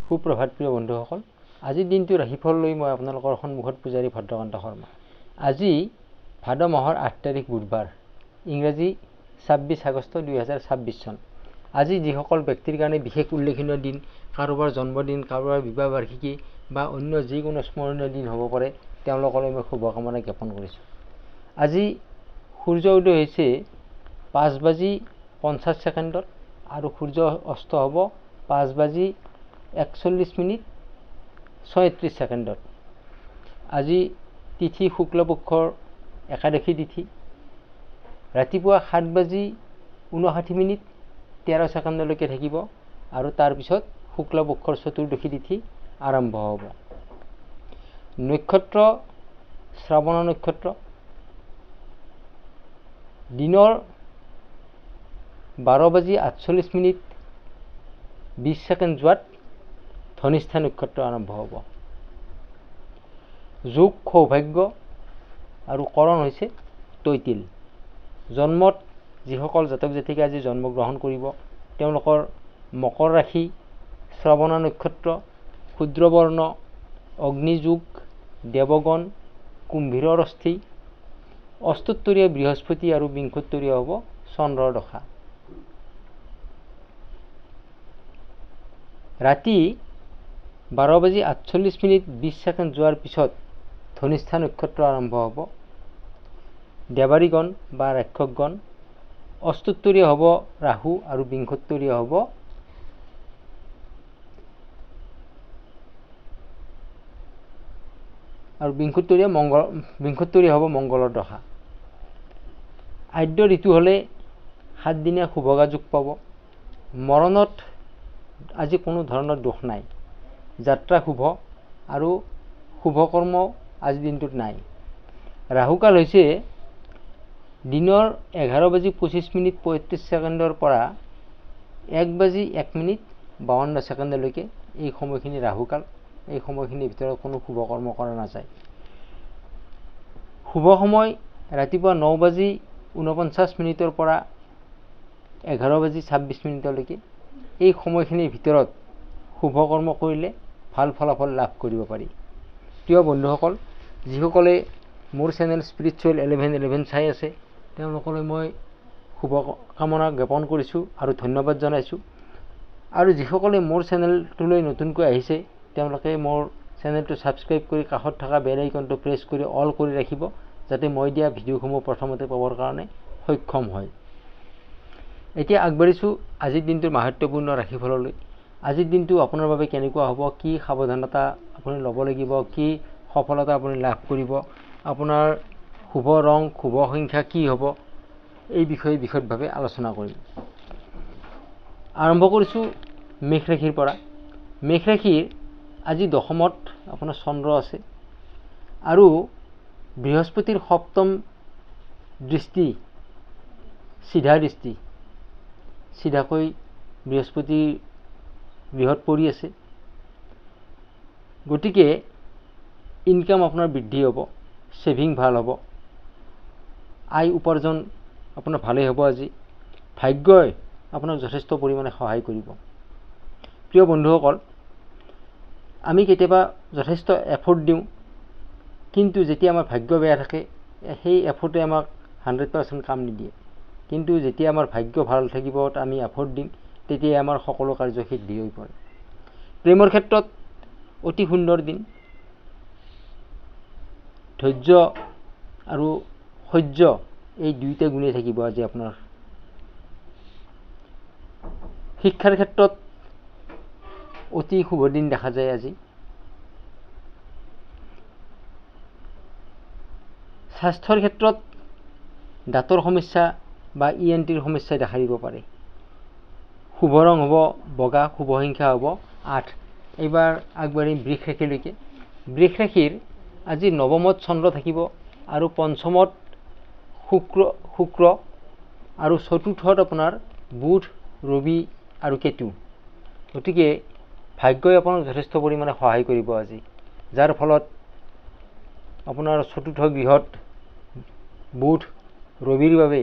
সুপ্ৰভাত প্ৰিয় বন্ধুসকল, আজিৰ দিনটোৰ ৰাশিফল লৈ মই আপোনালোকৰ সন্মুখত পূজাৰী ভদ্ৰকান্ত শৰ্মা। আজি ভাদ মাহৰ 8 তাৰিখ বুধবাৰ, ইংৰাজী 26 আগষ্ট 2026 চন। আজি যিসকল ব্যক্তিৰ কাৰণে বিশেষ উল্লেখনীয় দিন, কাৰোবাৰ জন্মদিন, কাৰোবাৰ বিবাহ বাৰ্ষিকী বা অন্য যিকোনো স্মৰণীয় দিন হ'ব পাৰে, তেওঁলোকলৈ মই শুভকামনা জ্ঞাপন কৰিছোঁ। আজি সূৰ্য উদয় হৈছে 5:50 আৰু সূৰ্য অস্ত হ'ব 5:41 আজি তিথি শুক্লপক্ষৰ একাদশী তিথি। ৰাতিপুৱা 7:59 থাকিব আৰু তাৰপিছত শুক্লপক্ষৰ চতুৰ্দশী তিথি আৰম্ভ হ'ব। নক্ষত্ৰ শ্ৰাৱণ নক্ষত্ৰ। দিনৰ 12:48 যোৱাত ধনিষ্ঠা নক্ষত্ৰ আৰম্ভ হ'ব। যোগ সৌভাগ্য আৰু কৰণ হৈছে তৈতিল। জন্মত যিসকল জাতক জাতিকে আজি জন্মগ্ৰহণ কৰিব, তেওঁলোকৰ মকৰ ৰাশি, শ্ৰৱণ নক্ষত্ৰ, ক্ষুদ্ৰবৰ্ণ, অগ্নিযোগ, দেৱগণ, কুম্ভীৰৰ অস্থি, অষ্টোত্তৰীয় বৃহস্পতি আৰু বিংশোত্তৰীয় হ'ব চন্দ্ৰৰ দশা। ৰাতি 12:48 যোৱাৰ পিছত ধনিষ্ঠা নক্ষত্ৰ আৰম্ভ হ'ব। দেৱাৰীগণ বা ৰাক্ষকগণ, অষ্টোত্তৰীয় হ'ব ৰাহু আৰু বিংশোত্তৰীয় হ'ব মংগলৰ দশা। আদ্য ঋতু হ'লে 7 দিনীয়া শুভগা যোগ পাব। মৰণত আজি কোনো ধৰণৰ দোষ নাই। যাত্ৰা শুভ আৰু শুভকৰ্ম আজিৰ দিনটোত নাই। ৰাহুকাল হৈছে দিনৰ 11:25:35 পৰা 1:01:52 এই সময়খিনি ৰাহুকাল। এই সময়খিনিৰ ভিতৰত কোনো শুভকৰ্ম কৰা নাযায়। শুভ সময় ৰাতিপুৱা 9:49 পৰা 11:26 এই সময়খিনিৰ ভিতৰত শুভকৰ্ম কৰিলে ভাল ফলাফল লাভ কৰিব পাৰি। প্ৰিয় বন্ধুসকল, যিসকলে মোৰ চেনেল স্পিৰিচুৱেল 1111 চাই আছে, তেওঁলোকলৈ মই শুভকামনা জ্ঞাপন কৰিছোঁ আৰু ধন্যবাদ জনাইছোঁ। আৰু যিসকলে মোৰ চেনেলটোলৈ নতুনকৈ আহিছে, তেওঁলোকে মোৰ চেনেলটো ছাবস্ক্ৰাইব কৰি কাষত থকা বেল আইকনটো প্ৰেছ কৰি অল কৰি ৰাখিব, যাতে মই দিয়া ভিডিঅ'সমূহ প্ৰথমতে পাবৰ কাৰণে সক্ষম হয়। এতিয়া আগবাঢ়িছোঁ আজিৰ দিনটোৰ মাহাত্ম্যপূৰ্ণ ৰাশিফললৈ। আজিৰ দিনটো আপোনাৰ বাবে কেনেকুৱা হ'ব, কি সাৱধানতা আপুনি ল'ব লাগিব, কি সফলতা আপুনি লাভ কৰিব, আপোনাৰ শুভ ৰং, শুভ সংখ্যা কি হ'ব, এই বিষয়ে বিশদভাৱে আলোচনা কৰিম। আৰম্ভ কৰিছোঁ মেষ ৰাশিৰ পৰা। মেষ ৰাশিৰ আজি দশমত আপোনাৰ চন্দ্ৰ আছে আৰু বৃহস্পতিৰ সপ্তম দৃষ্টি, চিধাকৈ বৃহস্পতিৰ গৃহত পৰি আছে। গতিকে ইনকাম আপোনাৰ বৃদ্ধি হ'ব, ছেভিং ভাল হ'ব, আয় উপাৰ্জন আপোনাৰ ভালেই হ'ব। আজি ভাগ্যই আপোনাক যথেষ্ট পৰিমাণে সহায় কৰিব। প্ৰিয় বন্ধুসকল, আমি কেতিয়াবা যথেষ্ট এফৰ্ট দিওঁ, কিন্তু যেতিয়া আমাৰ ভাগ্য বেয়া থাকে, সেই এফৰ্টে আমাক 100% কাম নিদিয়ে। কিন্তু যেতিয়া আমাৰ ভাগ্য ভাল থাকিব, আমি এফৰ্ট দিম, তেতিয়াই আমাৰ সকলো কাৰ্য সিদ্ধি হৈ পৰে। প্ৰেমৰ ক্ষেত্ৰত অতি সুন্দৰ দিন। ধৈৰ্য আৰু সহ্য এই দুয়োটা গুণেই থাকিব আজি আপোনাৰ। শিক্ষাৰ ক্ষেত্ৰত অতি শুভ দিন দেখা যায় আজি। স্বাস্থ্যৰ ক্ষেত্ৰত দাঁতৰ সমস্যা বা ENTৰ সমস্যাই দেখা দিব পাৰে। শুভ ৰং হ'ব বগা, শুভ সংখ্যা হ'ব 8। এইবাৰ আগবাঢ়িম বৃষ ৰাশিলৈকে। বৃষ ৰাশিৰ আজি নৱমত চন্দ্ৰ থাকিব আৰু পঞ্চমত শুক্ৰ আৰু চতুৰ্থত আপোনাৰ বুধ, ৰবি আৰু কেতু। গতিকে ভাগ্যই আপোনাক যথেষ্ট পৰিমাণে সহায় কৰিব আজি, যাৰ ফলত আপোনাৰ চতুৰ্থ গৃহত বুধ, ৰবিৰ বাবে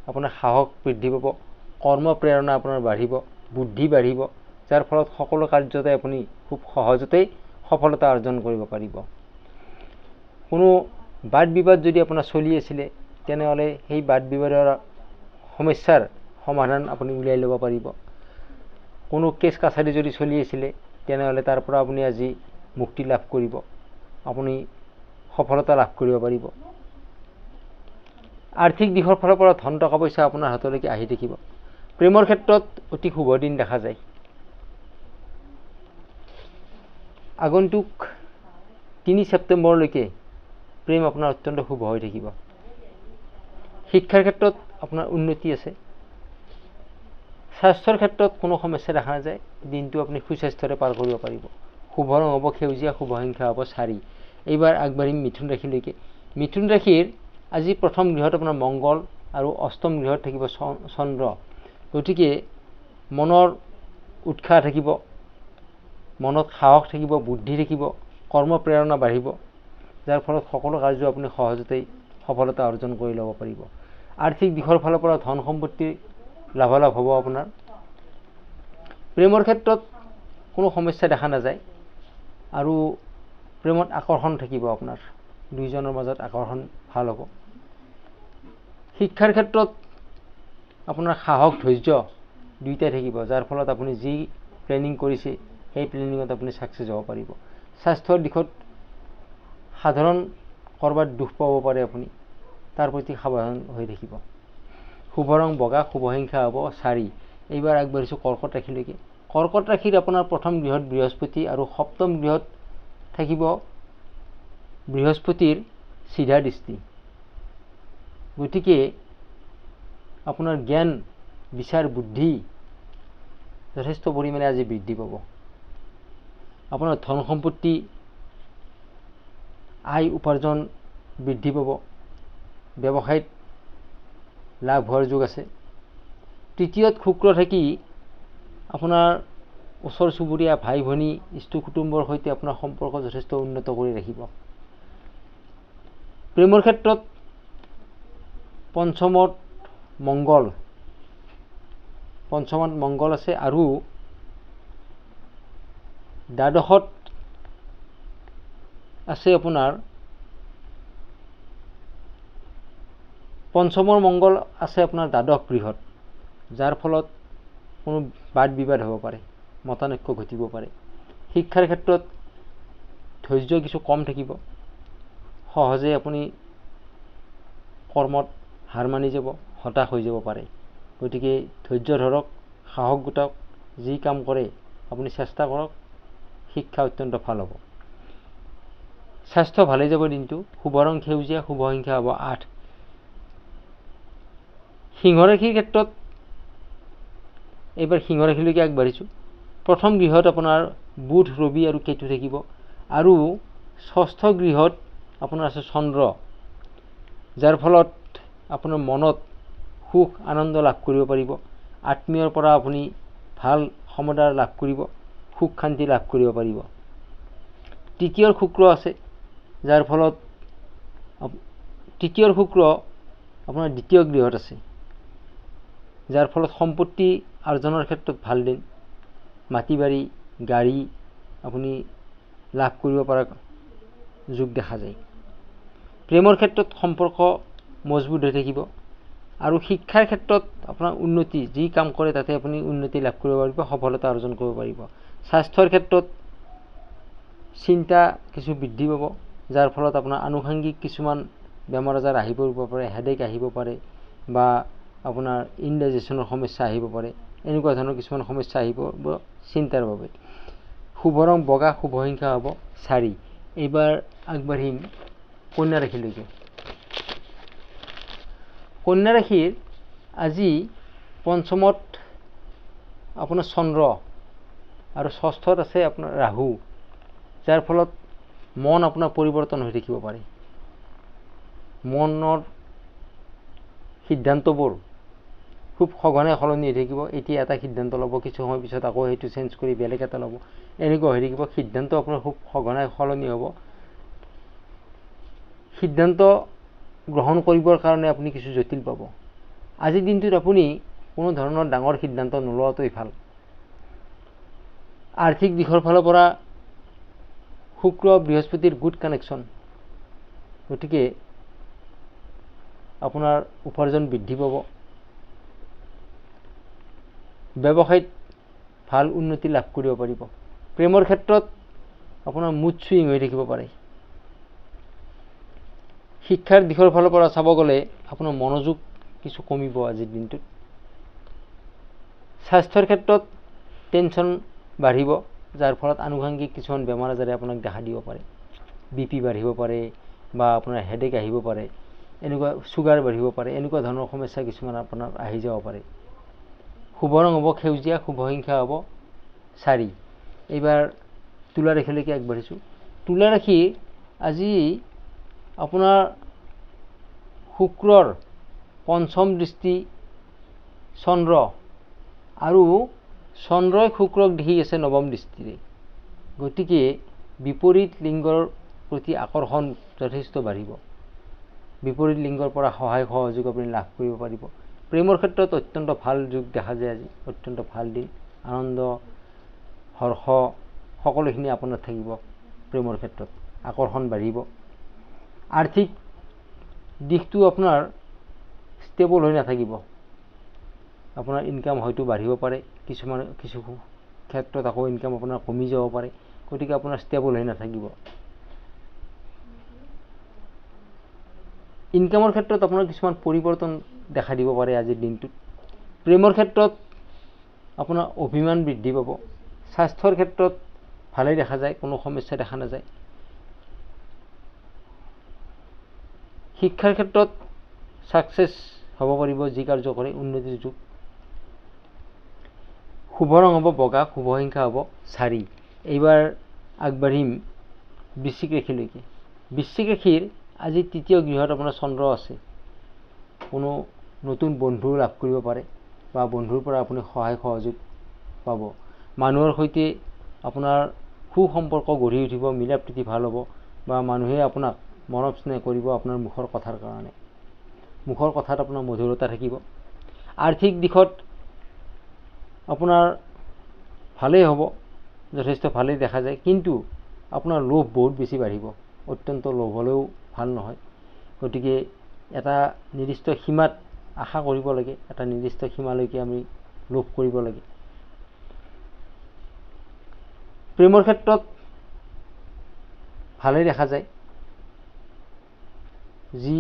আপোনাৰ সাহস বৃদ্ধি পাব, কৰ্ম প্ৰেৰণা আপোনাৰ বাঢ়িব, বুদ্ধি বাঢ়িব, যাৰ ফলত সকলো কাৰ্যতে আপুনি খুব সহজতেই সফলতা অৰ্জন কৰিব পাৰিব। কোনো বাদ বিবাদ যদি আপোনাৰ চলি আছিলে তেনেহ'লে সেই বাদ বিবাদৰ সমস্যাৰ সমাধান আপুনি উলিয়াই ল'ব পাৰিব। কোনো কেছ কাছাৰী যদি চলি আছিলে তেনেহ'লে তাৰ পৰা আপুনি আজি মুক্তি লাভ কৰিব, আপুনি সফলতা লাভ কৰিব পাৰিব। আৰ্থিক দিশৰ ফালৰ পৰা ধন টকা পইচা আপোনাৰ হাতলৈকে আহি থাকিব। প্ৰেমৰ ক্ষেত্ৰত অতি শুভ দিন দেখা যায়। আগন্তুক 3 ছেপ্টেম্বৰলৈকে প্ৰেম আপোনাৰ অত্যন্ত শুভ হৈ থাকিব। শিক্ষাৰ ক্ষেত্ৰত আপোনাৰ উন্নতি আছে। স্বাস্থ্যৰ ক্ষেত্ৰত কোনো সমস্যা দেখা নাযায়, দিনটো আপুনি সুস্বাস্থ্যৰে পাৰ কৰিব পাৰিব। শুভ ৰং হ'ব সেউজীয়া, শুভ সংখ্যা হ'ব 4। এইবাৰ আগবাঢ়িম মিথুন ৰাশিলৈকে। মিথুন ৰাশিৰ আজি প্ৰথম গৃহত আপোনাৰ মংগল আৰু অষ্টম গৃহত থাকিব চন্দ্ৰ। গতিকে মনৰ উৎসাহ থাকিব, মনত সাহস থাকিব, বুদ্ধি থাকিব, কৰ্ম প্ৰেৰণা বাঢ়িব, যাৰ ফলত সকলো কাৰ্য আপুনি সহজতেই সফলতা অৰ্জন কৰি ল'ব পাৰিব। আৰ্থিক দিশৰ ফালৰ পৰা ধন সম্পত্তি লাভালাভ হ'ব আপোনাৰ। প্ৰেমৰ ক্ষেত্ৰত কোনো সমস্যা দেখা নাযায় আৰু প্ৰেমত আকৰ্ষণ থাকিব আপোনাৰ, দুইজনৰ মাজত আকৰ্ষণ ভাল হ'ব। শিক্ষাৰ ক্ষেত্ৰত আপোনাৰ সাহস ধৈৰ্য দুয়োটাই থাকিব, যাৰ ফলত আপুনি যি প্লেনিং কৰিছে সেই প্লেনিঙত আপুনি ছাকচেছ হ'ব পাৰিব। স্বাস্থ্যৰ দিশত সাধাৰণ ক'ৰবাত দুখ পাব পাৰে আপুনি, তাৰ প্ৰতি সাৱধান হৈ থাকিব। শুভ ৰং বগা, শুভ সংখ্যা হ'ব 4। এইবাৰ আগবাঢ়িছোঁ কৰ্কট ৰাশিলৈকে। কৰ্কট ৰাশিৰ আপোনাৰ প্ৰথম গৃহত বৃহস্পতি আৰু সপ্তম গৃহত থাকিব বৃহস্পতিৰ চিধা দৃষ্টি। গতিকে আপোনাৰ জ্ঞান বিচাৰ বুদ্ধি যথেষ্ট পৰিমাণে আজি বৃদ্ধি পাব। আপোনাৰ ধন সম্পত্তি আয় উপাৰ্জন বৃদ্ধি পাব, ব্যৱসায়ত লাভ হোৱাৰ যোগ আছে। তৃতীয়ত শুক্ৰ থাকি আপোনাৰ ওচৰ চুবুৰীয়া ভাই ভনী ইষ্ট কুটুম্বৰ সৈতে আপোনাৰ সম্পৰ্ক যথেষ্ট উন্নত কৰি ৰাখিব। প্ৰেমৰ ক্ষেত্ৰত পঞ্চমত মংগল আছে আৰু দ্বাদশত আছে আপোনাৰ পঞ্চমৰ মংগল আছে আপোনাৰ দ্বাদশ গৃহত, যাৰ ফলত কোনো বাদ বিবাদ হ'ব পাৰে, মতানৈক্য ঘটিব পাৰে। শিক্ষাৰ ক্ষেত্ৰত ধৈৰ্য কিছু কম থাকিব, সহজে আপুনি কৰ্মত হাৰ মানি যাব, হতাশ হৈ যাব পাৰে। গতিকে ধৈৰ্য ধৰক, সাহস গোটাওক, যি কাম কৰে আপুনি চেষ্টা কৰক, শিক্ষা অত্যন্ত ভাল হ'ব। স্বাস্থ্য ভালে যাব দিনটো। শুভ ৰং সেউজীয়া, শুভ সংখ্যা হ'ব 8। সিংহ ৰাশিৰ ক্ষেত্ৰত এইবাৰ সিংহ ৰাশিলৈকে আগবাঢ়িছোঁ। প্ৰথম গৃহত আপোনাৰ বুধ, ৰবি আৰু কেতু থাকিব আৰু ষষ্ঠ গৃহত আপোনাৰ আছে চন্দ্ৰ, যাৰ ফলত আপোনাৰ মনত সুখ আনন্দ লাভ কৰিব পাৰিব। আত্মীয়ৰ পৰা আপুনি ভাল সমাদৰ লাভ কৰিব, সুখ শান্তি লাভ কৰিব পাৰিব। তৃতীয়ৰ শুক্ৰ আছে, যাৰ ফলত তৃতীয়ৰ শুক্ৰ আপোনাৰ দ্বিতীয় গৃহত আছে, যাৰ ফলত সম্পত্তি আৰ্জনৰ ক্ষেত্ৰত ভাল দিন, মাটি বাৰী গাড়ী আপুনি লাভ কৰিব পৰা যোগ দেখা যায়। প্ৰেমৰ ক্ষেত্ৰত সম্পৰ্ক মজবুত হৈ থাকিব আৰু শিক্ষাৰ ক্ষেত্ৰত আপোনাৰ উন্নতি, যি কাম কৰে তাতে আপুনি উন্নতি লাভ কৰিব পাৰিব, সফলতা অৰ্জন কৰিব পাৰিব। স্বাস্থ্যৰ ক্ষেত্ৰত চিন্তা কিছু বৃদ্ধি পাব, যাৰ ফলত আপোনাৰ আনুষংগিক কিছুমান বেমাৰ আজাৰ আহিব পাৰে, হেডেক আহিব পাৰে বা আপোনাৰ ইনডাইজেশ্যনৰ সমস্যা আহিব পাৰে, এনেকুৱা ধৰণৰ কিছুমান সমস্যা আহিব চিন্তাৰ বাবে। শুভ ৰং বগা, শুভ সংখ্যা হ'ব 4। এইবাৰ আগবাঢ়িম কন্যা ৰাশিলৈকে। কন্যা ৰাশিৰ আজি পঞ্চমত আপোনাৰ চন্দ্ৰ আৰু ষষ্ঠত আছে আপোনাৰ ৰাহু, যাৰ ফলত মন আপোনাৰ পৰিৱৰ্তন হৈ থাকিব পাৰে। মনৰ সিদ্ধান্তবোৰ খুব সঘনাই সলনি হৈ থাকিব। এতিয়া এটা সিদ্ধান্ত ল'ব, কিছু সময় পিছত আকৌ সেইটো চেঞ্জ কৰি বেলেগ এটা ল'ব, এনেকুৱা হৈ থাকিব। সিদ্ধান্ত আপোনাৰ খুব সঘনাই সলনি হ'ব। সিদ্ধান্ত গ্ৰহণ কৰিবৰ কাৰণে আপুনি কিছু জটিল পাব। আজিৰ দিনটোত আপুনি কোনো ধৰণৰ ডাঙৰ সিদ্ধান্ত নোলোৱাটোৱেই ভাল। আৰ্থিক দিশৰ ফালৰ পৰা শুক্ৰ বৃহস্পতিৰ গুড কানেকশ্যন, গতিকে আপোনাৰ উপাৰ্জন বৃদ্ধি পাব। ব্যৱসায়ত ভাল উন্নতি লাভ কৰিব পাৰিব। প্ৰেমৰ ক্ষেত্ৰত আপোনাৰ মুড চুইং হৈ থাকিব পাৰে। শিক্ষাৰ দিশৰ ফালৰ পৰা চাব গ'লে আপোনাৰ মনোযোগ কিছু কমিব আজিৰ দিনটোত। স্বাস্থ্যৰ ক্ষেত্ৰত টেনশ্যন বাঢ়িব, যাৰ ফলত আনুষংগিক কিছুমান বেমাৰ আজাৰে আপোনাক দেখা দিব পাৰে। BP বাঢ়িব পাৰে বা আপোনাৰ হেডেক আহিব পাৰে, এনেকুৱা চুগাৰ বাঢ়িব পাৰে, এনেকুৱা ধৰণৰ সমস্যা কিছুমান আপোনাৰ আহি যাব পাৰে। শুভ ৰং হ'ব সেউজীয়া, শুভ সংখ্যা হ'ব 4। এইবাৰ তুলা ৰাশিলৈকে আগবাঢ়িছোঁ। তুলা ৰাশি আজি আপোনাৰ শুক্ৰৰ পঞ্চম দৃষ্টি চন্দ্ৰ, আৰু চন্দ্ৰই শুক্ৰক দেখি আছে নৱম দৃষ্টিৰে, গতিকে বিপৰীত লিংগৰ প্ৰতি আকৰ্ষণ যথেষ্ট বাঢ়িব। বিপৰীত লিংগৰ পৰা সহায় সহযোগ আপুনি লাভ কৰিব পাৰিব। প্ৰেমৰ ক্ষেত্ৰত অত্যন্ত ভাল যোগ দেখা যায় আজি, অত্যন্ত ভাল দিন। আনন্দ হৰ্ষ সকলোখিনি আপোনাৰ থাকিব। প্ৰেমৰ ক্ষেত্ৰত আকৰ্ষণ বাঢ়িব। আৰ্থিক দিশটো আপোনাৰ ষ্টেবল হৈ নাথাকিব। আপোনাৰ ইনকাম হয়তো বাঢ়িব পাৰে, কিছু ক্ষেত্ৰত আকৌ ইনকাম আপোনাৰ কমি যাব পাৰে, গতিকে আপোনাৰ ষ্টেবল হৈ নাথাকিব। ইনকামৰ ক্ষেত্ৰত আপোনাৰ কিছুমান পৰিৱৰ্তন দেখা দিব পাৰে আজিৰ দিনটোত। প্ৰেমৰ ক্ষেত্ৰত আপোনাৰ অভিমান বৃদ্ধি পাব। স্বাস্থ্যৰ ক্ষেত্ৰত ভালেই দেখা যায়, কোনো সমস্যা দেখা নাযায়। শিক্ষাৰ ক্ষেত্ৰত ছাকচেছ হ'ব পাৰিব, যি কাৰ্য কৰে উন্নতিৰ যুগ। শুভ ৰং হ'ব বগা, শুভ সংখ্যা হ'ব 4। এইবাৰ আগবাঢ়িম বৃশ্চিক ৰাশিলৈকে। বৃশ্চিক ৰাশিৰ আজি তৃতীয় গৃহত আপোনাৰ চন্দ্ৰ আছে। কোনো নতুন বন্ধু লাভ কৰিব পাৰে বা বন্ধুৰ পৰা আপুনি সহায় সহযোগ পাব। মানুহৰ সৈতে আপোনাৰ সুসম্পৰ্ক গঢ়ি উঠিব, মিলা প্ৰীতি ভাল হ'ব, বা মানুহে আপোনাক মৰম স্নেহ কৰিব আপোনাৰ মুখৰ কথাৰ কাৰণে। মুখৰ কথাত আপোনাৰ মধুৰতা থাকিব। আৰ্থিক দিশত আপোনাৰ ভালেই হ'ব, যথেষ্ট ভালেই দেখা যায়, কিন্তু আপোনাৰ লোভ বহুত বেছি বাঢ়িব। অত্যন্ত লোভ হ'লেও ভাল নহয়, গতিকে এটা নিৰ্দিষ্ট সীমাত আশা কৰিব লাগে, এটা নিৰ্দিষ্ট সীমালৈকে আমি লোভ কৰিব লাগে। প্ৰেমৰ ক্ষেত্ৰত ভালেই দেখা যায়। যি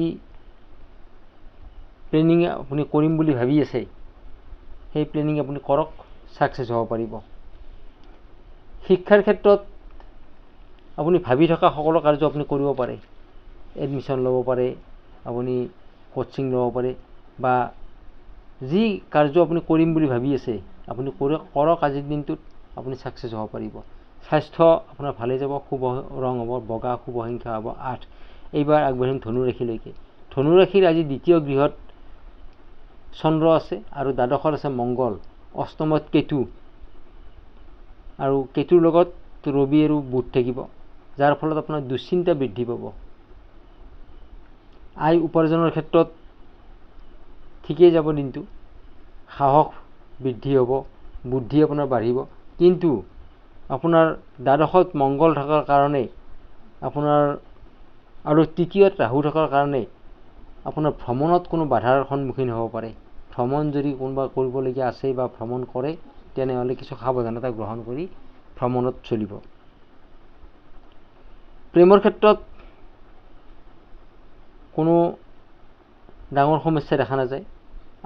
প্লেনিং আপুনি কৰিম বুলি ভাবি আছে, সেই প্লেনিং আপুনি কৰক, ছাকচেছ হ'ব পাৰিব। শিক্ষাৰ ক্ষেত্ৰত আপুনি ভাবি থকা সকলো কাৰ্য আপুনি কৰিব পাৰে। এডমিশ্যন ল'ব পাৰে, আপুনি কোচিং ল'ব পাৰে, বা যি কাৰ্য আপুনি কৰিম বুলি ভাবি আছে আপুনি কৰক। আজিৰ দিনটোত আপুনি ছাকচেছ হ'ব পাৰিব। স্বাস্থ্য আপোনাৰ ভালেই যাব। শুভ ৰং হ'ব বগা, শুভ সংখ্যা হ'ব 8। এইবাৰ আগবাঢ়িম ধনু ৰাশিলৈকে। ধনু ৰাশিৰ আজি দ্বিতীয় গৃহত চন্দ্ৰ আছে আৰু দ্বাদশত আছে মংগল, অষ্টমত কেতু, আৰু কেতুৰ লগত ৰবি আৰু বুধ থাকিব, যাৰ ফলত আপোনাৰ দুশ্চিন্তা বৃদ্ধি পাব। আয় উপাৰ্জনৰ ক্ষেত্ৰত ঠিকেই যাব দিনটো। সাহস বৃদ্ধি হ'ব, বুদ্ধি আপোনাৰ বাঢ়িব, কিন্তু আপোনাৰ দ্বাদশত মংগল থকাৰ কাৰণে আপোনাৰ আৰু তৃতীয়ত ৰাহু থকাৰ কাৰণে আপোনাৰ ভ্ৰমণত কোনো বাধাৰ সন্মুখীন হ'ব পাৰে। ভ্ৰমণ যদি কোনোবা কৰিবলগীয়া আছে বা ভ্ৰমণ কৰে, তেনেহ'লে কিছু সাৱধানতা গ্ৰহণ কৰি ভ্ৰমণত চলিব। প্ৰেমৰ ক্ষেত্ৰত কোনো ডাঙৰ সমস্যা দেখা নাযায়,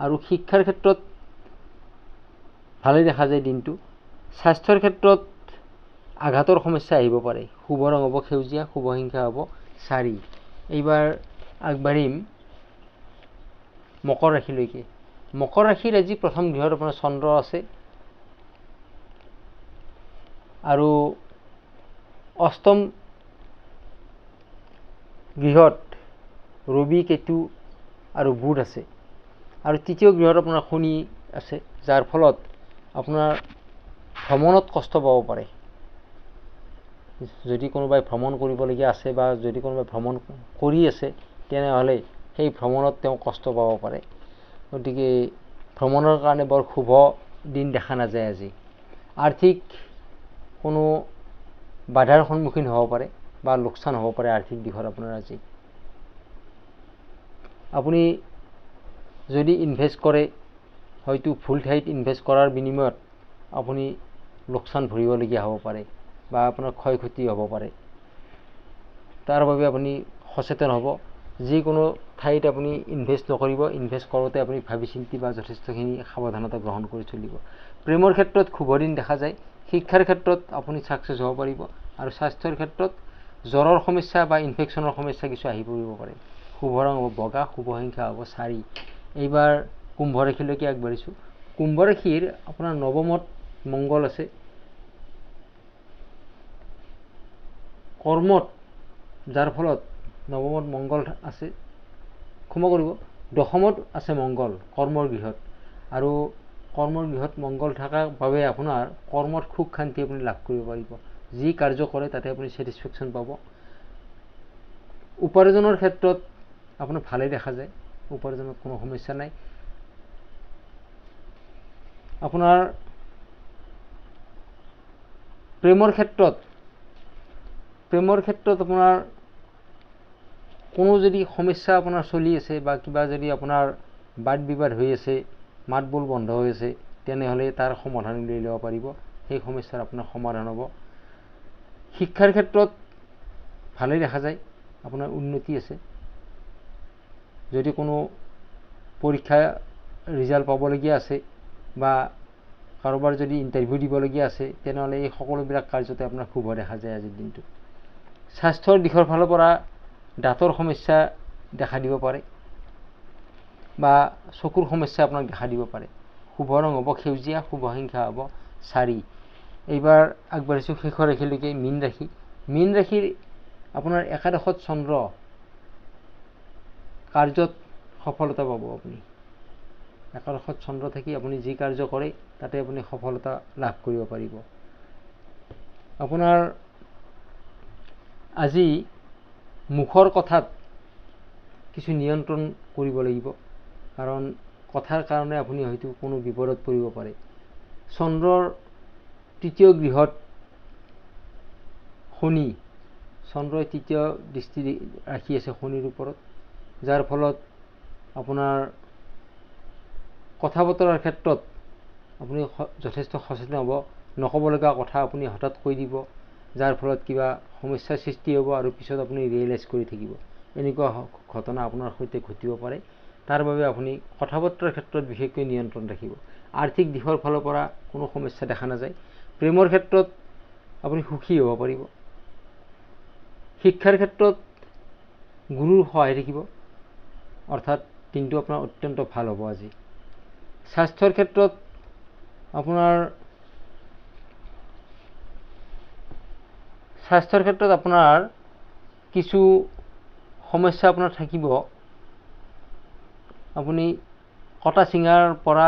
আৰু শিক্ষাৰ ক্ষেত্ৰত ভালেই দেখা যায় দিনটো। স্বাস্থ্যৰ ক্ষেত্ৰত আঘাতৰ সমস্যা আহিব পাৰে। শুভ ৰং হ'ব সেউজীয়া, শুভ সংখ্যা হ'ব 4। এইবাৰ আগবাঢ়িম মকৰ ৰাশিলৈকে। মকৰ ৰাশিৰ আজি প্ৰথম গৃহত আপোনাৰ চন্দ্ৰ আছে, আৰু অষ্টম গৃহত ৰবি, কেতু আৰু বুধ আছে, আৰু তৃতীয় গৃহত আপোনাৰ শনি আছে, যাৰ ফলত আপোনাৰ ভ্ৰমণত কষ্ট পাব পাৰে। যদি কোনোবাই ভ্ৰমণ কৰিবলগীয়া আছে বা যদি কোনোবাই ভ্ৰমণ কৰি আছে, তেনেহ'লে সেই ভ্ৰমণত তেওঁ কষ্ট পাব পাৰে। গতিকে ভ্ৰমণৰ কাৰণে বৰ শুভ দিন দেখা নাযায় আজি। আৰ্থিক কোনো বাধাৰ সন্মুখীন হ'ব পাৰে বা লোকচান হ'ব পাৰে আৰ্থিক দিশত আপোনাৰ আজি। আপুনি যদি ইনভেষ্ট কৰে হয়তো ভুল ঠাইত ইনভেষ্ট কৰাৰ বিনিময়ত আপুনি লোকচান ভৰিবলগীয়া হ'ব পাৰে বা আপোনাৰ ক্ষয় ক্ষতি হ'ব পাৰে। তাৰ বাবে আপুনি সচেতন হ'ব। যিকোনো ঠাইত আপুনি ইনভেষ্ট নকৰিব, ইনভেষ্ট কৰোঁতে আপুনি ভাবি চিন্তি বা যথেষ্টখিনি সাৱধানতা গ্ৰহণ কৰি চলিব। প্ৰেমৰ ক্ষেত্ৰত শুভ দিন দেখা যায়। শিক্ষাৰ ক্ষেত্ৰত আপুনি ছাকচেছ হ'ব পাৰিব আৰু স্বাস্থ্যৰ ক্ষেত্ৰত জ্বৰৰ সমস্যা বা ইনফেকশ্যনৰ সমস্যা কিছু আহি পৰিব পাৰে। শুভ ৰং হ'ব বগা, শুভ সংখ্যা হ'ব 4। এইবাৰ কুম্ভ ৰাশিলৈকে আগবাঢ়িছোঁ। কুম্ভ ৰাশিৰ আপোনাৰ নৱমত মংগল আছে, কৰ্মত, যাৰ ফলত নৱমত মংগল আছে, ক্ষমা কৰিব, দশমত আছে মংগল কৰ্মৰ গৃহত, আৰু কৰ্মৰ গৃহত মংগল থকাৰ বাবে আপোনাৰ কৰ্মত সুখ শান্তি আপুনি লাভ কৰিব পাৰিব। যি কাৰ্য কৰে তাতে আপুনি ছেটিছফেকশ্যন পাব। উপাৰ্জনৰ ক্ষেত্ৰত আপোনাৰ ভালেই দেখা যায়, উপাৰ্জনত কোনো সমস্যা নাই। আপোনাৰ প্ৰেমৰ ক্ষেত্ৰত আপোনাৰ কোনো যদি সমস্যা আপোনাৰ চলি আছে বা কিবা যদি আপোনাৰ বাদ বিবাদ হৈ আছে, মাত বোল বন্ধ হৈ আছে, তেনেহ'লে তাৰ সমাধান উলিয়াই ল'ব পাৰিব। সেই সমস্যাৰ আপোনাৰ সমাধান হ'ব। শিক্ষাৰ ক্ষেত্ৰত ভালেই দেখা যায়, আপোনাৰ উন্নতি আছে। যদি কোনো পৰীক্ষা ৰিজাল্ট পাবলগীয়া আছে বা কাৰোবাৰ যদি ইণ্টাৰভিউ দিবলগীয়া আছে, তেনেহ'লে এই সকলোবিলাক কাৰ্যতে আপোনাৰ শুভ দেখা যায় আজিৰ দিনটো। স্বাস্থ্যৰ দিশৰ ফালৰ পৰা দাঁতৰ সমস্যা দেখা দিব পাৰে বা চকুৰ সমস্যা আপোনাক দেখা দিব পাৰে। শুভ ৰং হ'ব সেউজীয়া, শুভ সংখ্যা হ'ব 4। এইবাৰ আগবাঢ়িছোঁ শেষৰ ৰাশিলৈকে, মীন ৰাশি। মীন ৰাশিৰ আপোনাৰ একাদশত চন্দ্ৰ, কাৰ্যত সফলতা পাব আপুনি। একাদশত চন্দ্ৰ থাকি আপুনি যি কাৰ্য কৰে তাতে আপুনি সফলতা লাভ কৰিব পাৰিব। আপোনাৰ আজি মুখৰ কথাত কিছু নিয়ন্ত্ৰণ কৰিব লাগিব, কাৰণ কথাৰ কাৰণে আপুনি হয়তো কোনো বিপদত পৰিব পাৰে। চন্দ্ৰৰ তৃতীয় গৃহত শনি, চন্দ্ৰই তৃতীয় দৃষ্টি ৰাখি আছে শনিৰ ওপৰত, যাৰ ফলত আপোনাৰ কথা বতৰাৰ ক্ষেত্ৰত আপুনি যথেষ্ট সচেতন হ'ব। নক'ব লগা কথা আপুনি হঠাৎ কৈ দিব, যাৰ ফলত কিবা সমস্যাৰ সৃষ্টি হ'ব আৰু পিছত আপুনি ৰিয়েলাইজ কৰি থাকিব। এনেকুৱা ঘটনা আপোনাৰ সৈতে ঘটিব পাৰে। তাৰ বাবে আপুনি কথা বতৰাৰ ক্ষেত্ৰত বিশেষকৈ নিয়ন্ত্ৰণ ৰাখিব। আৰ্থিক দিশৰ ফালৰ পৰা কোনো সমস্যা দেখা নাযায়। প্ৰেমৰ ক্ষেত্ৰত আপুনি সুখী হ'ব পাৰিব। শিক্ষাৰ ক্ষেত্ৰত গুৰুৰ সহায় থাকিব, অৰ্থাৎ দিনটো আপোনাৰ অত্যন্ত ভাল হ'ব আজি। স্বাস্থ্যৰ ক্ষেত্ৰত আপোনাৰ কিছু সমস্যা আপোনাৰ থাকিব। আপুনি কটা ছিঙাৰ পৰা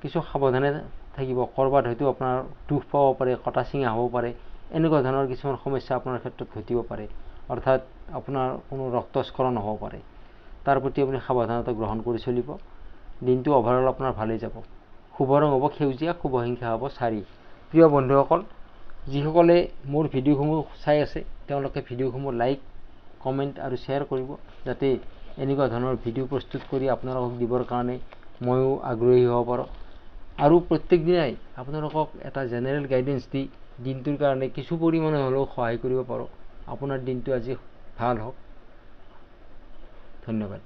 কিছু সাৱধানে থাকিব। ক'ৰবাত হয়তো আপোনাৰ দুখ পাব পাৰে, কটা ছিঙা হ'ব পাৰে, এনেকুৱা ধৰণৰ কিছুমান সমস্যা আপোনাৰ ক্ষেত্ৰত ঘটিব পাৰে। অৰ্থাৎ আপোনাৰ কোনো ৰক্তস্খলন হ'ব পাৰে। তাৰ প্ৰতি আপুনি সাৱধানতা গ্ৰহণ কৰি চলিব। দিনটো অভাৰঅল আপোনাৰ ভালেই যাব। শুভ ৰং হ'ব সেউজীয়া, শুভ সংখ্যা হ'ব 4। প্ৰিয় বন্ধুসকল, যিসকলে মোৰ ভিডিঅ'সমূহ চাই আছে তেওঁলোকে ভিডিঅ'সমূহ লাইক, কমেণ্ট আৰু শ্বেয়াৰ কৰিব, যাতে এনেকুৱা ধৰণৰ ভিডিঅ' প্ৰস্তুত কৰি আপোনালোকক দিবৰ কাৰণে ময়ো আগ্ৰহী হ'ব পাৰোঁ। আৰু প্ৰত্যেক দিনাই আপোনালোকক এটা জেনেৰেল গাইডেঞ্চ দি দিনটোৰ কাৰণে কিছু পৰিমাণে হ'লেও সহায় কৰিব পাৰোঁ। আপোনাৰ দিনটো আজি ভাল হওক। ধন্যবাদ।